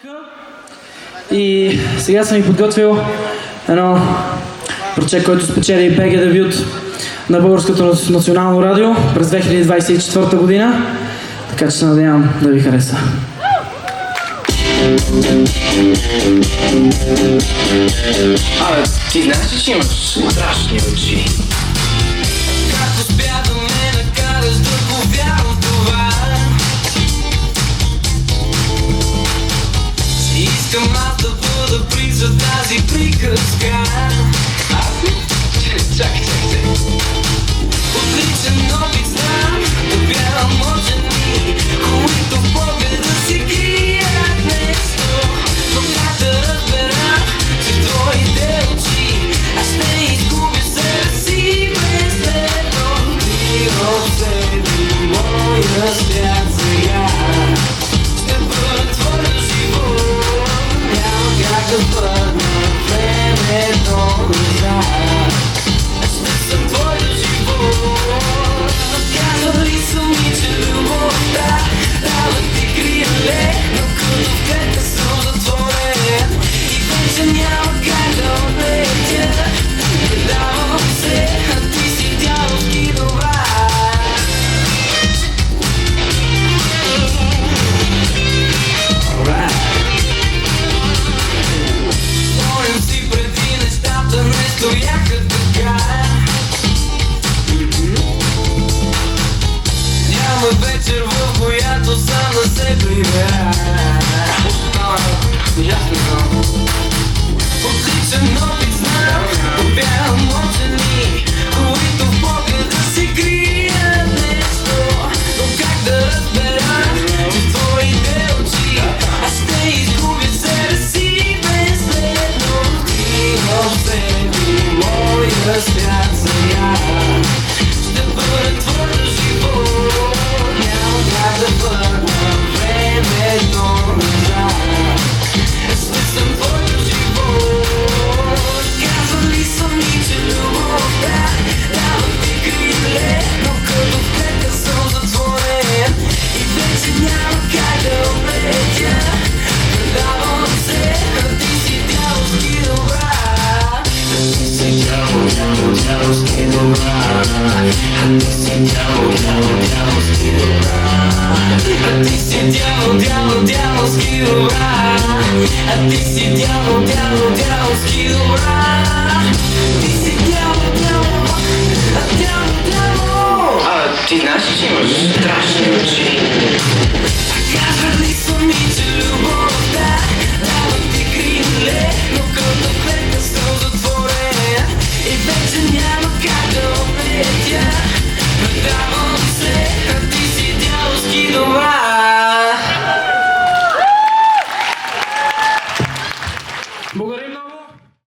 музика. И сега съм ви подготвил едно парче, който спечели БГ дебют на Българското национално радио през 2024 година. Така че се надявам да ви хареса. Абе, ти знаеш ли, че имаш страшни очи? Как успя да ме накараш да повярвам това? Искам аз да бъда приз за тази приказка. Чакай. Отличен опит знам да бягам от жени, които в погледа си крият нещо. Но как да разбера, че твоите очи аз ще изгубя себе си безследно. Ти обсеби моя свят сега. Ще бъда твоя живот, няма как да върна времето назад. Ще съм твоя живот. Казали са ми, че любовта дава ти криле, но като в клетка съм затворен и вече няма как да отлетя. Предавам се, а ти си дяволски добра. Спомням си преди нещата не стояха така. Няма вечер, в която сам да се прибера. Отличен опит знам, побягам от жени, които в погледа си крият нещо. Но как да разбера, че твоите очи аз ще изгубя себе си безследно. Ти обсеби моя свят сега. Ще бъде твоя живот, няма как да върна времето назад. Ще съм твоя живот. Казали са ми, че любовта дава ти криле, но като в клетка съм затворен и вече няма как да отлетя. Предавам се, а ти си дяволски добра. Ти си дяволски добра. Ти си дяволски добра. Ти си дяволски добра. Ти си дяволски добра. Ти си дявол. Ти знаеш ли, че имаш страшни очи?